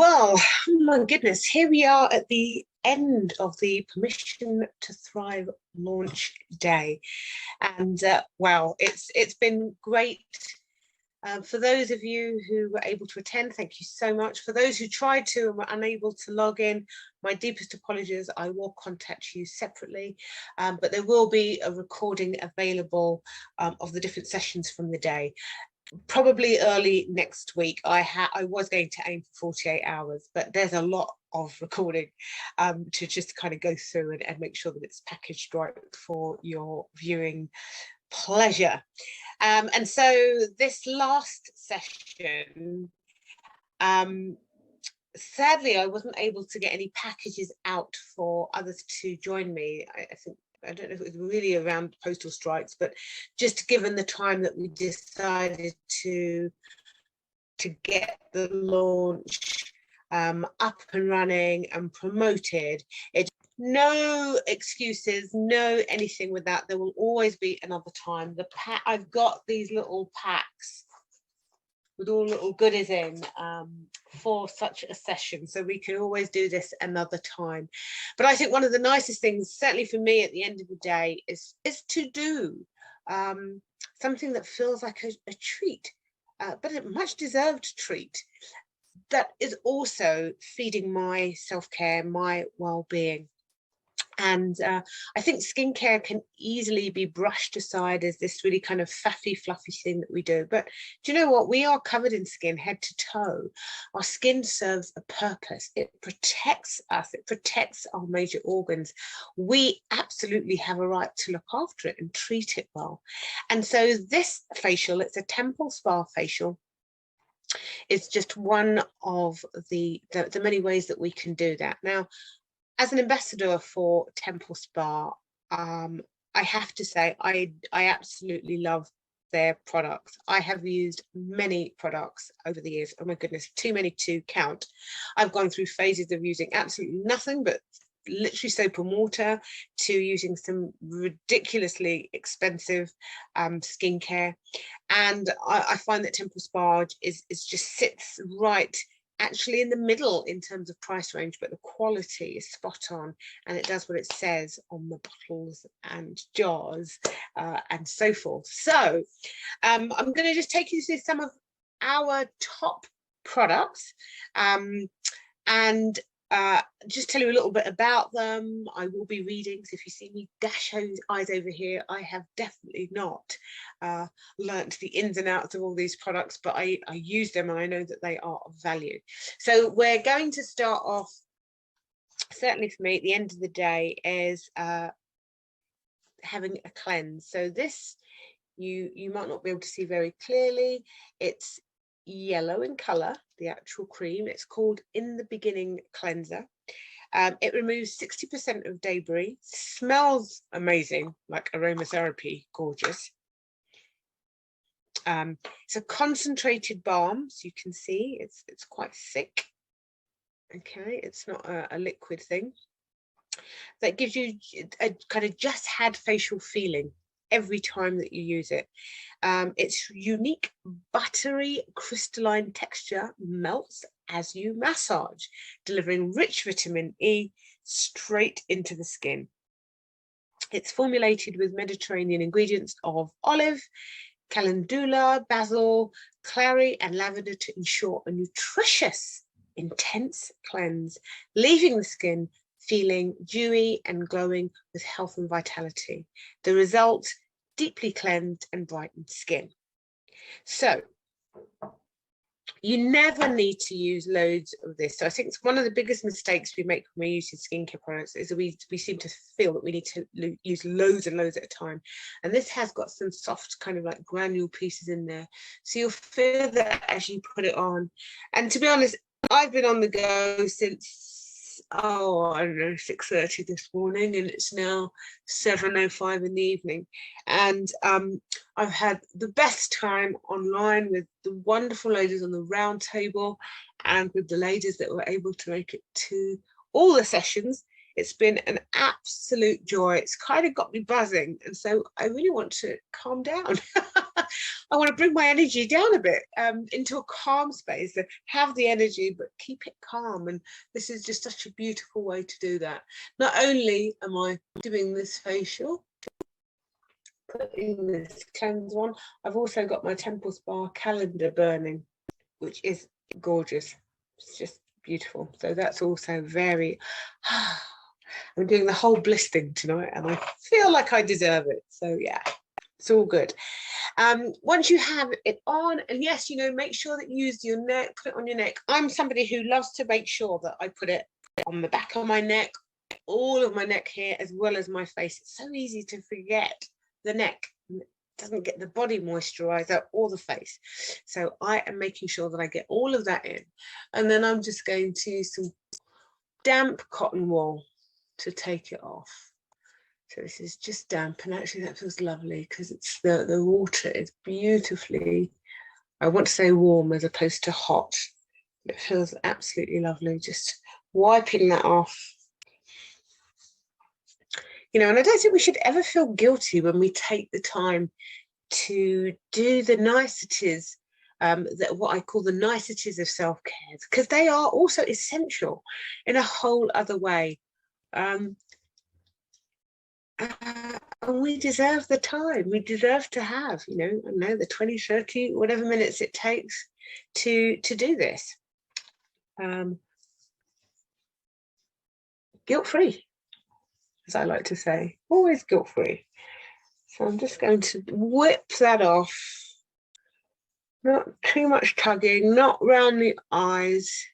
Well, oh my goodness, here we are at the end of the Permission to Thrive launch day. And wow, it's been great. For those of you who were able to attend, thank you so much. For those who tried to and were unable to log in, my deepest apologies. I will contact you separately, but there will be a recording available of the different sessions from the day. Probably early next week. I was going to aim for 48 hours, but there's a lot of recording to just kind of go through and make sure that it's packaged right for your viewing pleasure. And so this last session, sadly, I wasn't able to get any packages out for others to join me. I don't know if it was really around postal strikes, but just given the time that we decided to get the launch up and running and promoted, no excuses, no anything with that. There will always be another time. I've got these little packs with all little goodies in for such a session, so we can always do this another time. But I think one of the nicest things, certainly for me at the end of the day, is to do something that feels like a treat, but a much deserved treat that is also feeding my self-care, my well-being. And I think skincare can easily be brushed aside as this really kind of faffy, fluffy thing that we do. But do you know what? We are covered in skin head to toe. Our skin serves a purpose. It protects us. It protects our major organs. We absolutely have a right to look after it and treat it well. And so this facial, it's a temple spa facial. It's just one of the many ways that we can do that. Now, as an ambassador for Temple Spa, I have to say I absolutely love their products. I have used many products over the years. Oh my goodness, too many to count. I've gone through phases of using absolutely nothing but literally soap and water, to using some ridiculously expensive skincare. And I find that Temple Spa is just sits right actually in the middle in terms of price range, but the quality is spot on, and it does what it says on the bottles and jars and so forth. So I'm going to just take you through some of our top products and just tell you a little bit about them. I will be reading, so if you see me dash eyes over here, I have definitely not learnt the ins and outs of all these products, but I use them and I know that they are of value. So we're going to start off, certainly for me at the end of the day, is having a cleanse. So this you might not be able to see very clearly. It's yellow in color, the actual cream. It's called In the Beginning Cleanser. It removes 60% of debris, smells amazing, like aromatherapy, gorgeous. It's a concentrated balm, so you can see it's quite thick. Okay, it's not a liquid thing. That gives you a kind of just had facial feeling every time that you use it. Its unique buttery crystalline texture melts as you massage, delivering rich vitamin E straight into the skin. It's formulated with Mediterranean ingredients of olive, calendula, basil, clary and lavender to ensure a nutritious, intense cleanse, leaving the skin feeling dewy and glowing with health and vitality. The result, deeply cleansed and brightened skin. So you never need to use loads of this. So I think it's one of the biggest mistakes we make when we're using skincare products is that we seem to feel that we need to use loads and loads at a time. And this has got some soft kind of like granule pieces in there. So you'll feel that as you put it on. And to be honest, I've been on the go since, I don't know, 6:30 this morning, and it's now 7:05 in the evening. And I've had the best time online with the wonderful ladies on the round table and with the ladies that were able to make it to all the sessions. It's been an absolute joy. It's kind of got me buzzing. And so I really want to calm down. I want to bring my energy down a bit into a calm space, have the energy, but keep it calm. And this is just such a beautiful way to do that. Not only am I doing this facial, putting this cleanser on, I've also got my Temple Spa calendar burning, which is gorgeous. It's just beautiful. So that's also very, I'm doing the whole bliss thing tonight and I feel like I deserve it. So yeah, it's all good. Once you have it on, and yes, you know, make sure that you use your neck, put it on your neck. I'm somebody who loves to make sure that I put it on the back of my neck, all of my neck here, as well as my face. It's so easy to forget the neck. It doesn't get the body moisturizer or the face. So I am making sure that I get all of that in. And then I'm just going to use some damp cotton wool to take it off. So this is just damp, and actually that feels lovely because it's the water is beautifully, I want to say warm as opposed to hot. It feels absolutely lovely, just wiping that off. You know, and I don't think we should ever feel guilty when we take the time to do the niceties, that what I call the niceties of self-care, because they are also essential in a whole other way. And we deserve the time. We deserve to have, you know, I don't know, the 20, 30, whatever minutes it takes to do this. Guilt-free, as I like to say, always guilt-free. So I'm just going to whip that off. Not too much tugging, not round the eyes.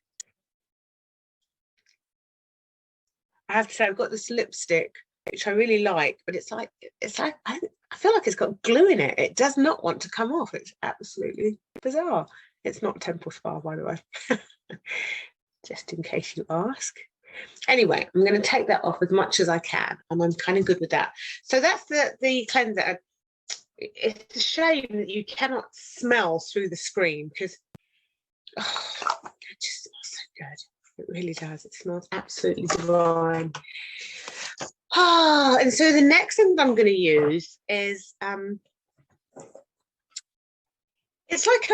I have to say, I've got this lipstick, which I really like, but it's like I feel like it's got glue in it. It does not want to come off. It's absolutely bizarre. It's not Temple Spa, by the way, just in case you ask. Anyway, I'm going to take that off as much as I can, and I'm kind of good with that. So that's the cleanser. It's a shame that you cannot smell through the screen because it just smells so good. It really does. It smells absolutely divine. And so the next thing that I'm going to use is it's like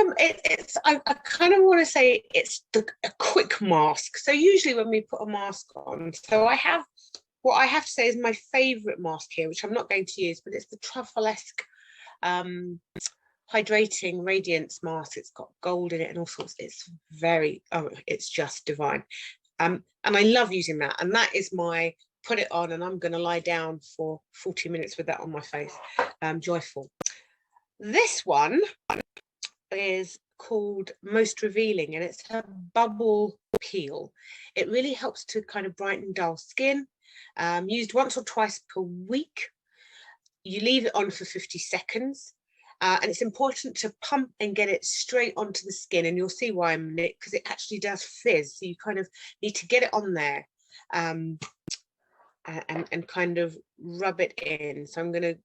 I kind of want to say it's a quick mask. So usually when we put a mask on, so I have what I have to say is my favorite mask here, which I'm not going to use, but it's the Truffle-esque hydrating radiance mask. It's got gold in it and all sorts. It's very, it's just divine. And I love using that. And that is my put it on, and I'm going to lie down for 40 minutes with that on my face. Joyful. This one is called Most Revealing, and it's a bubble peel. It really helps to kind of brighten dull skin. Used once or twice per week. You leave it on for 50 seconds. And it's important to pump and get it straight onto the skin, and you'll see why I'm in it, because it actually does fizz. So you kind of need to get it on there and kind of rub it in. So I'm going to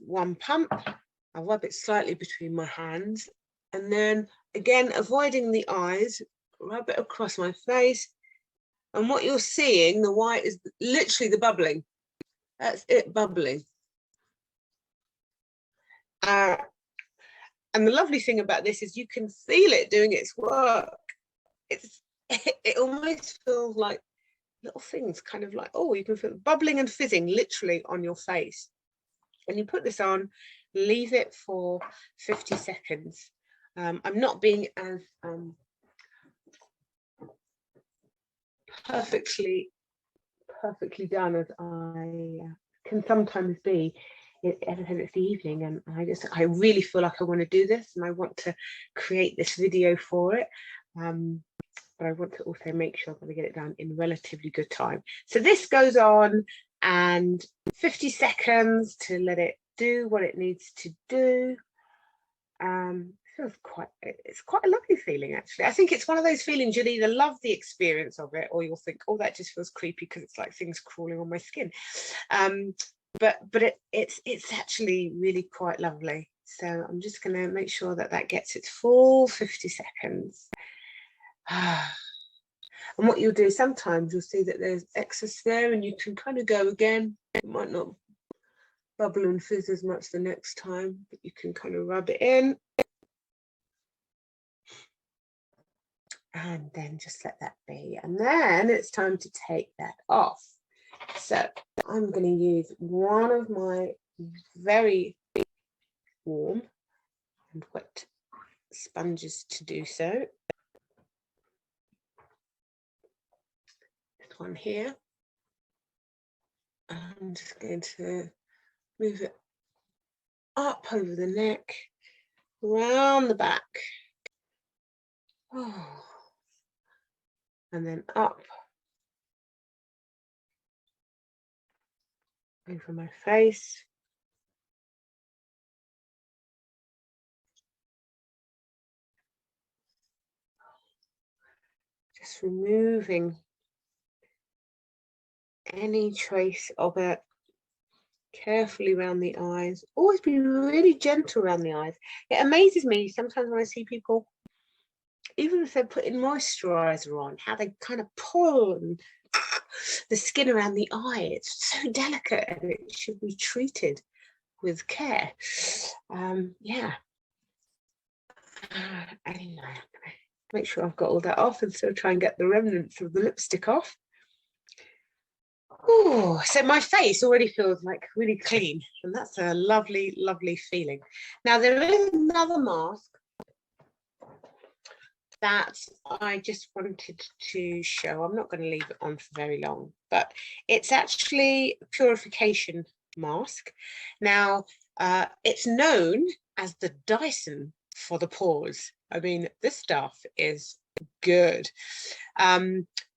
one pump. I'll rub it slightly between my hands, and then again, avoiding the eyes, rub it across my face. And what you're seeing, the white, is literally the bubbling. That's it, bubbling. And the lovely thing about this is you can feel it doing its work. It almost feels like little things, kind of like, oh, you can feel bubbling and fizzing literally on your face. And you put this on, leave it for 50 seconds. I'm not being as perfectly done as I can sometimes be. As I said, it's the evening, and I really feel like I want to do this, and I want to create this video for it. But I want to also make sure that I get it done in relatively good time. So this goes on, and 50 seconds to let it do what it needs to do. It's quite a lovely feeling, actually. I think it's one of those feelings you'll either love the experience of it, or you'll think, oh, that just feels creepy because it's like things crawling on my skin. But it's actually really quite lovely. So I'm just going to make sure that that gets its full 50 seconds. And what you'll do sometimes, you'll see that there's excess there and you can kind of go again. It might not bubble and fizz as much the next time, but you can kind of rub it in. And then just let that be. And then it's time to take that off. So I'm going to use one of my very warm and wet sponges to do so. This one here. I'm just going to move it up over the neck, around the back. Oh. And then up over my face. Just removing any trace of it carefully around the eyes. Always be really gentle around the eyes. It amazes me sometimes when I see people, even if they're putting moisturizer on, how they kind of pull and the skin around the eye. It's so delicate and it should be treated with care. Yeah. Anyway, make sure I've got all that off and still try and get the remnants of the lipstick off. Oh, so my face already feels like really clean, and that's a lovely, lovely feeling. Now there is another mask that I just wanted to show. I'm not going to leave it on for very long, but it's actually a purification mask. Now, it's known as the Dyson for the pores. I mean, this stuff is good.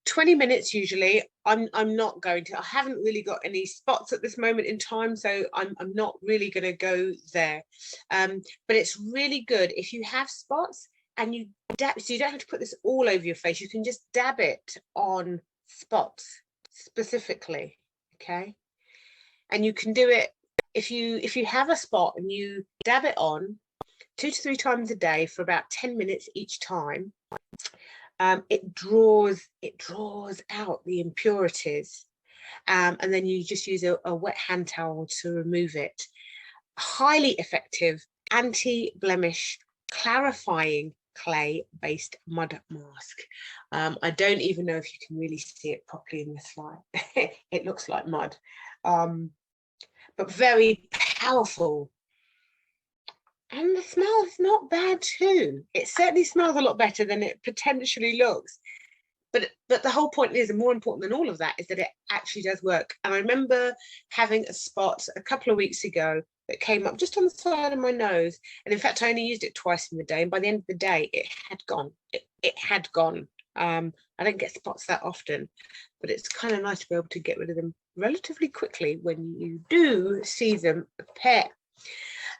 20 minutes usually. I'm not going to, I haven't really got any spots at this moment in time, so I'm not really going to go there. But it's really good if you have spots and you dab, so you don't have to put this all over your face. You can just dab it on spots specifically, okay? And you can do it if you have a spot and you dab it on 2 to 3 times a day for about 10 minutes each time. It draws out the impurities, and then you just use a wet hand towel to remove it. Highly effective anti-blemish clarifying clay-based mud mask. I don't even know if you can really see it properly in this light. It looks like mud, but very powerful. And the smell is not bad too. It certainly smells a lot better than it potentially looks. But the whole point is, and more important than all of that, is that it actually does work. And I remember having a spot a couple of weeks ago that came up just on the side of my nose. And in fact, I only used it twice in the day. And by the end of the day, it had gone. It had gone. I don't get spots that often, but it's kind of nice to be able to get rid of them relatively quickly when you do see them appear.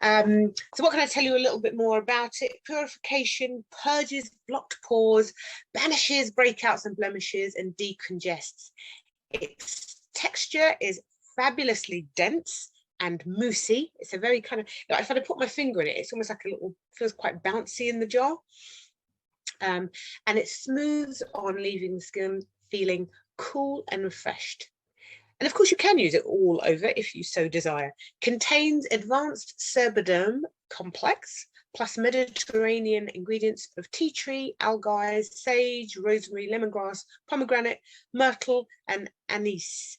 So what can I tell you a little bit more about it? Purification, purges blocked pores, banishes breakouts and blemishes, and decongests. Its texture is fabulously dense and moussey. It's a very kind of, if I put my finger in it, it's almost like a little, feels quite bouncy in the jar. And it smooths on, leaving the skin feeling cool and refreshed. And of course, you can use it all over if you so desire. Contains advanced Serboderm complex, plus Mediterranean ingredients of tea tree, algae, sage, rosemary, lemongrass, pomegranate, myrtle, and anise.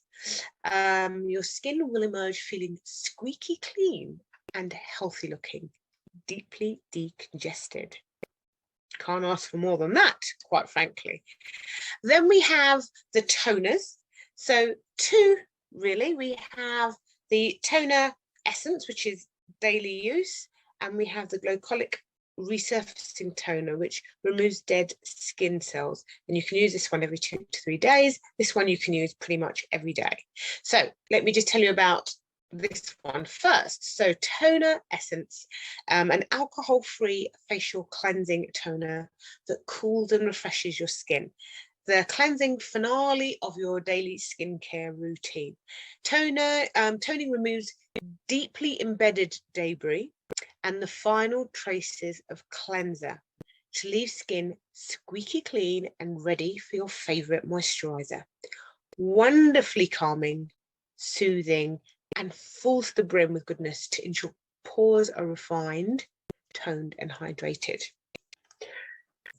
Your skin will emerge feeling squeaky clean and healthy looking, deeply decongested. Can't ask for more than that, quite frankly. Then we have the toners. So 2, really. We have the toner essence, which is daily use, and we have the glycolic resurfacing toner, which removes dead skin cells. And you can use this one every 2 to 3 days. This one you can use pretty much every day. So let me just tell you about this one first. So toner essence, an alcohol-free facial cleansing toner that cools and refreshes your skin. The cleansing finale of your daily skincare routine. Toning removes deeply embedded debris and the final traces of cleanser. to leave skin squeaky clean and ready for your favorite moisturizer. Wonderfully calming, soothing, and full to the brim with goodness to ensure pores are refined, toned, and hydrated.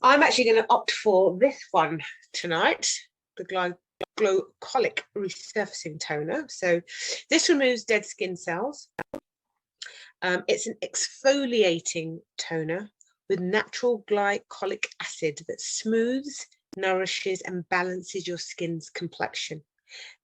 I'm actually going to opt for this one tonight, the Glycolic Resurfacing Toner. So this removes dead skin cells. It's an exfoliating toner with natural glycolic acid that smooths, nourishes, and balances your skin's complexion.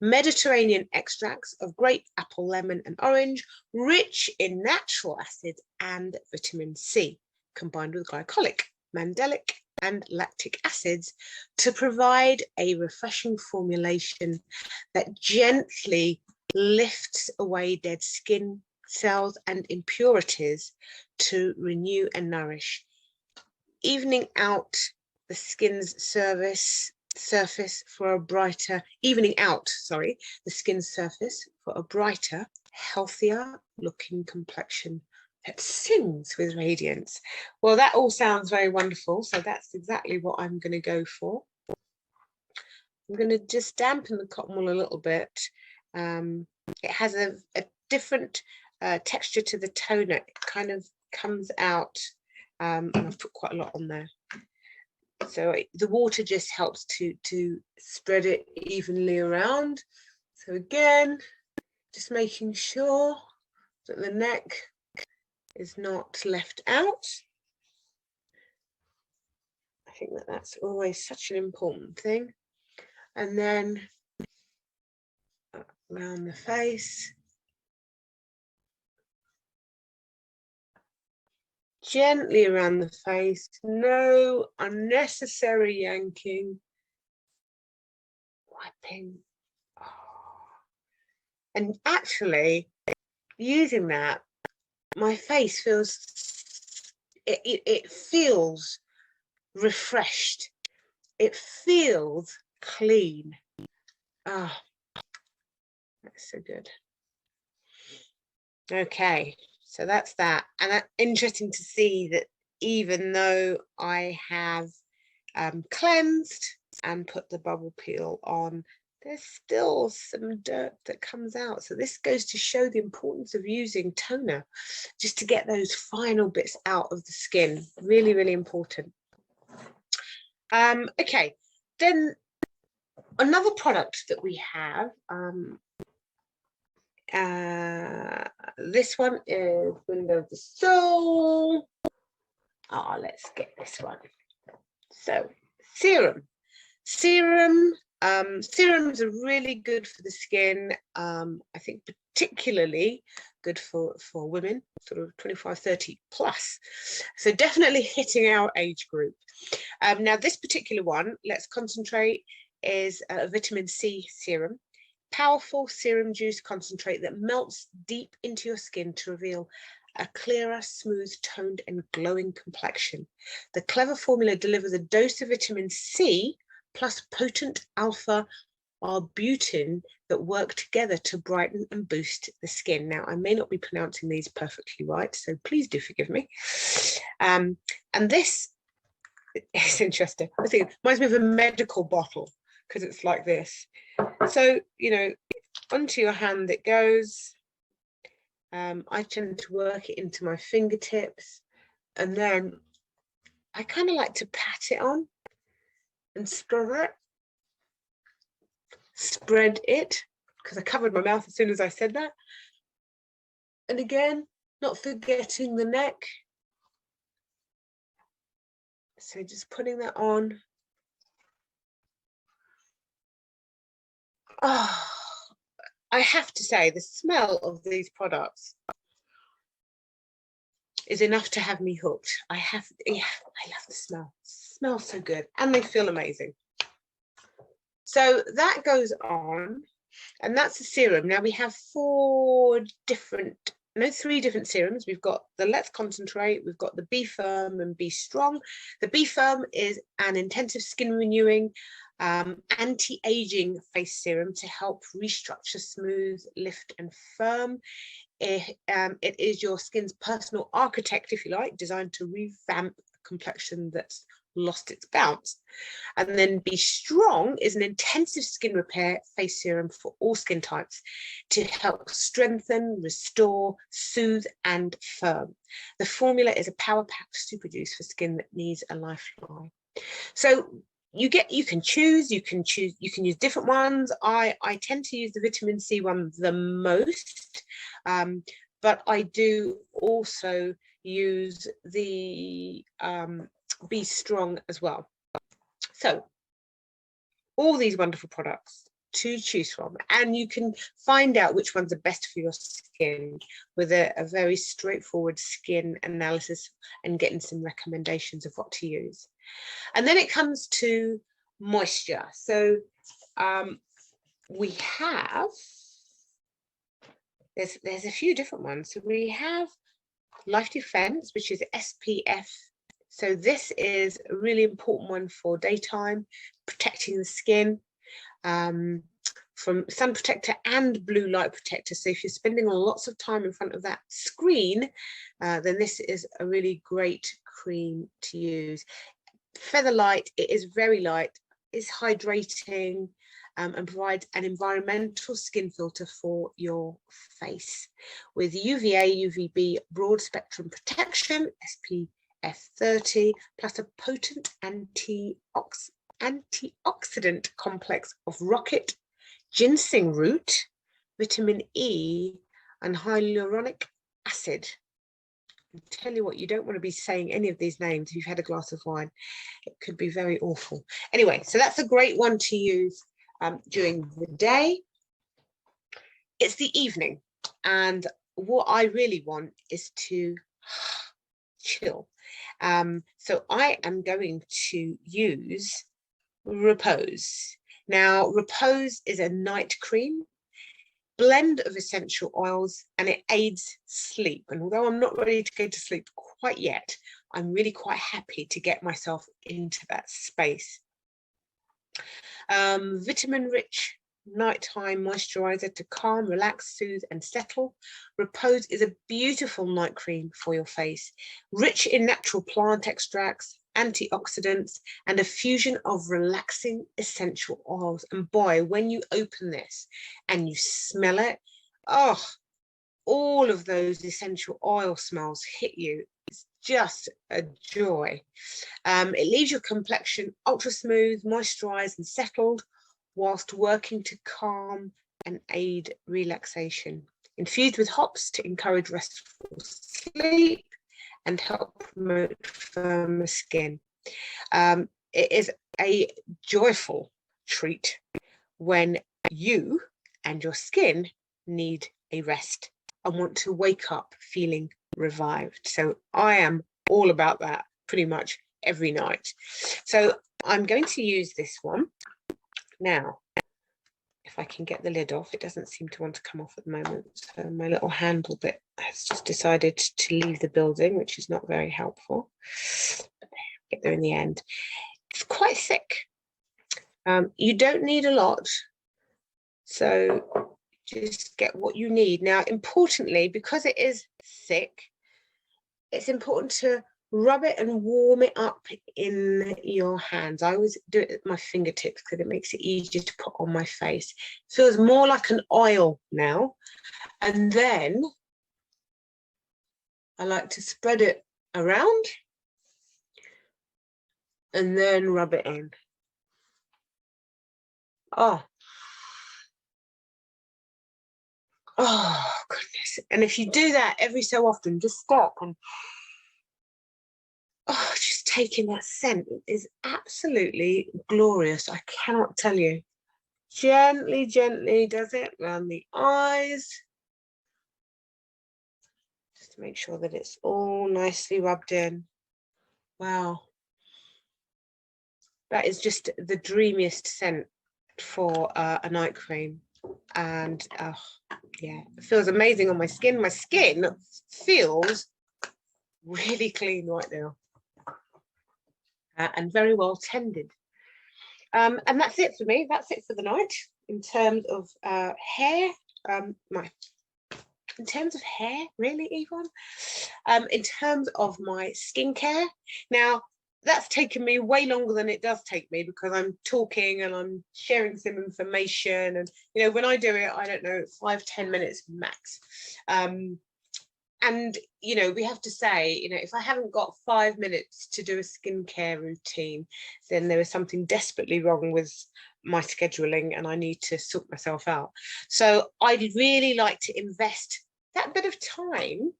Mediterranean extracts of grape, apple, lemon, and orange, rich in natural acids and vitamin C, combined with glycolic, mandelic, and lactic acids to provide a refreshing formulation that gently lifts away dead skin cells and impurities to renew and nourish, evening out the skin's surface for a brighter, the skin's surface for a brighter, healthier looking complexion that sings with radiance. Well, that all sounds very wonderful. So that's exactly what I'm going to go for. I'm going to just dampen the cotton wool a little bit. It has a different texture to the toner. It kind of comes out, and I've put quite a lot on there. So the water just helps to spread it evenly around. So again, just making sure that the neck is not left out. I think that that's always such an important thing. And then around the face. Gently around the face, no unnecessary yanking. Wiping. Oh. And actually, using that, my face feels, it feels refreshed. It feels clean. Ah, oh, that's so good. Okay, so that's that. And that's interesting to see that even though I have cleansed and put the bubble peel on, there's still some dirt that comes out. So this goes to show the importance of using toner just to get those final bits out of the skin. Really, really important. Okay, then another product that we have, this one is Window of the Soul. Oh, let's get this one. So serum. Serums are really good for the skin. I think particularly good for women, sort of 25, 30 plus. So definitely hitting our age group. Now this particular one, Let's Concentrate, is a vitamin C serum. Powerful serum juice concentrate that melts deep into your skin to reveal a clearer, smooth, toned, and glowing complexion. The clever formula delivers a dose of vitamin C plus potent alpha arbutin that work together to brighten and boost the skin. Now, I may not be pronouncing these perfectly right, so please do forgive me. And this is interesting. I think it reminds me of a medical bottle because it's like this. So, you know, onto your hand it goes. I tend to work it into my fingertips, and then I kind of like to pat it on and spread it, because I covered my mouth as soon as I said that. And again, not forgetting the neck. So just putting that on. Oh, I have to say, the smell of these products is enough to have me hooked. I love the smell. It smells so good, and they feel amazing. So that goes on, and that's a serum. Now we have three different serums. We've got the Let's Concentrate, we've got the Be Firm and Be Strong. The Be Firm is an intensive skin renewing, anti-aging face serum to help restructure, smooth, lift, and firm. It is your skin's personal architect, if you like, designed to revamp, complexion that's lost its bounce. And then Be Strong is an intensive skin repair face serum for all skin types to help strengthen, restore, soothe, and firm. The formula is a power-packed super juice for skin that needs a lifeline. So you can choose, you can use different ones. I tend to use the vitamin C one the most, but I do also use the Be Strong as well. So all these wonderful products to choose from, and you can find out which ones are best for your skin with a very straightforward skin analysis and getting some recommendations of what to use. And then it comes to moisture. So we have, there's a few different ones. So we have Life Defense, which is SPF. So this is a really important one for daytime, protecting the skin from sun protector and blue light protector. So if you're spending lots of time in front of that screen, then this is a really great cream to use. Feather light, it is very light, is hydrating, and provides an environmental skin filter for your face with UVA, UVB broad spectrum protection, SPF 30, plus a potent antioxidant complex of rocket, ginseng root, vitamin E, and hyaluronic acid. I'll tell you what, you don't want to be saying any of these names if you've had a glass of wine. It could be very awful. Anyway, so that's a great one to use during the day. It's the evening, and what I really want is to chill. So I am going to use Repose. Now, Repose is a night cream blend of essential oils, and it aids sleep. And although I'm not ready to go to sleep quite yet, I'm really quite happy to get myself into that space. Vitamin-rich nighttime moisturizer to calm, relax, soothe, and settle. Repose is a beautiful night cream for your face, rich in natural plant extracts, antioxidants, and a fusion of relaxing essential oils. And boy, when you open this and you smell it, oh, all of those essential oil smells hit you. It's just a joy. It leaves your complexion ultra smooth, moisturized, and settled, whilst working to calm and aid relaxation. Infused with hops to encourage restful sleep and help promote firmer skin. It is a joyful treat when you and your skin need a rest and want to wake up feeling revived. So I am all about that pretty much every night. So I'm going to use this one. Now, if I can get the lid off, it doesn't seem to want to come off at the moment. So my little handle bit has just decided to leave the building, which is not very helpful. Get there in the end. It's quite thick. You don't need a lot. So just get what you need. Now, importantly, because it is thick, it's important to rub it and warm it up in your hands. I always do it at my fingertips because it makes it easier to put on my face. It feels more like an oil now. And then I like to spread it around and then rub it in. Oh, goodness. And if you do that every so often, just stop and just taking that scent is absolutely glorious. I cannot tell you. Gently, gently does it around the eyes. Just to make sure that it's all nicely rubbed in. Wow. That is just the dreamiest scent for a night cream. And yeah, it feels amazing on my skin. My skin feels really clean right now. And very well tended. And that's it for me. That's it for the night in terms of hair. My in terms of hair, really, Yvonne. In terms of my skincare, now that's taken me way longer than it does take me, because I'm talking and I'm sharing some information, and when I do it, I don't know, 5-10 minutes max. And we have to say, if I haven't got 5 minutes to do a skincare routine, then there is something desperately wrong with my scheduling, and I need to sort myself out. So I'd really like to invest that bit of time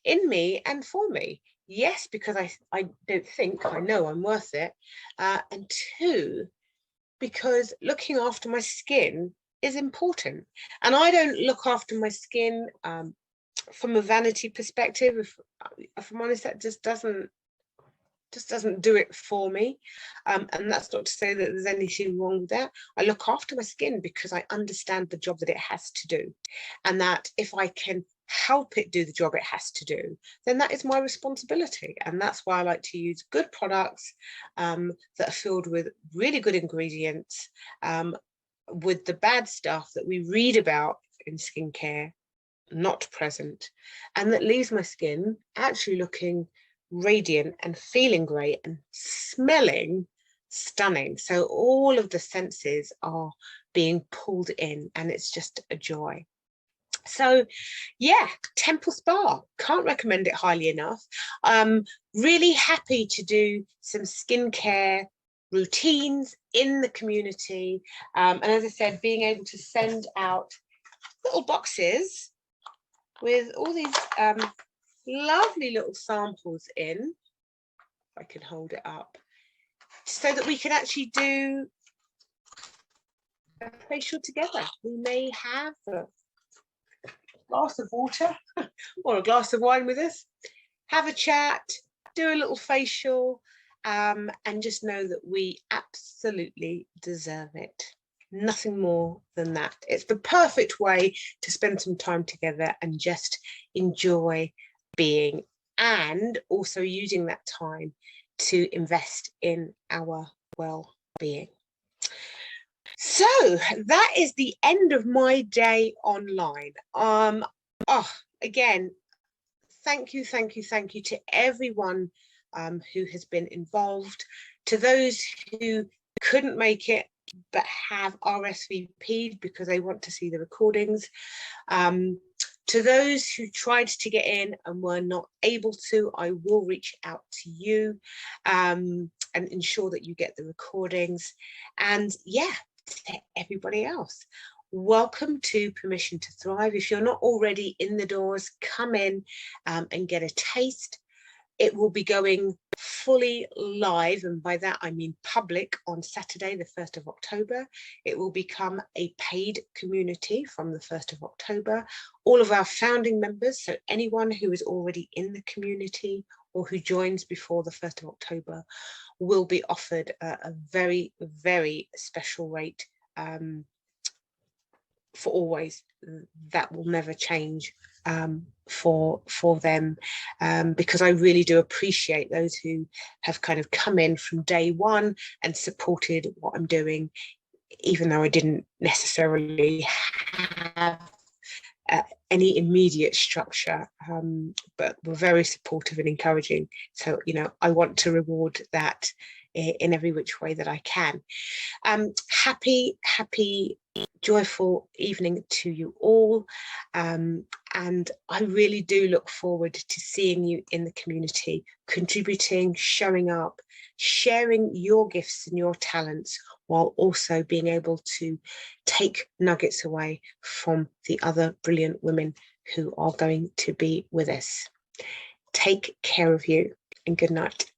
in me and for me. Yes, because I don't think I know I'm worth it. And two, because looking after my skin is important. And I don't look after my skin from a vanity perspective. If I'm honest, that just doesn't do it for me. And that's not to say that there's anything wrong with that. I look after my skin because I understand the job that it has to do, and that if I can help it do the job it has to do, then that is my responsibility. And that's why I like to use good products that are filled with really good ingredients, with the bad stuff that we read about in skincare not present, and that leaves my skin actually looking radiant and feeling great and smelling stunning. So all of the senses are being pulled in, and it's just a joy. So yeah, Temple Spa, can't recommend it highly enough. Really happy to do some skincare routines in the community, and as I said, being able to send out little boxes with all these lovely little samples in, if I can hold it up, so that we can actually do a facial together. We may have a glass of water or a glass of wine with us, have a chat, do a little facial, and just know that we absolutely deserve it. Nothing more than that. It's the perfect way to spend some time together and just enjoy being, and also using that time to invest in our well-being. So that is the end of my day online. Again, thank you to everyone who has been involved, to those who couldn't make it but have RSVP'd because they want to see the recordings, to those who tried to get in and were not able to. I will reach out to you and ensure that you get the recordings. And yeah, to everybody else, welcome to Permission to Thrive. If you're not already in the doors, come in and get a taste. It will be going fully live, and by that I mean public, on Saturday the 1st of October. It will become a paid community from the 1st of October. All of our founding members, so anyone who is already in the community or who joins before the 1st of October, will be offered a very, very special rate for always. That will never change for them, because I really do appreciate those who have kind of come in from day one and supported what I'm doing, even though I didn't necessarily have any immediate structure, but were very supportive and encouraging. So I want to reward that in every which way that I can. Happy joyful evening to you all, and I really do look forward to seeing you in the community, contributing, showing up, sharing your gifts and your talents, while also being able to take nuggets away from the other brilliant women who are going to be with us. Take care of you, and good night.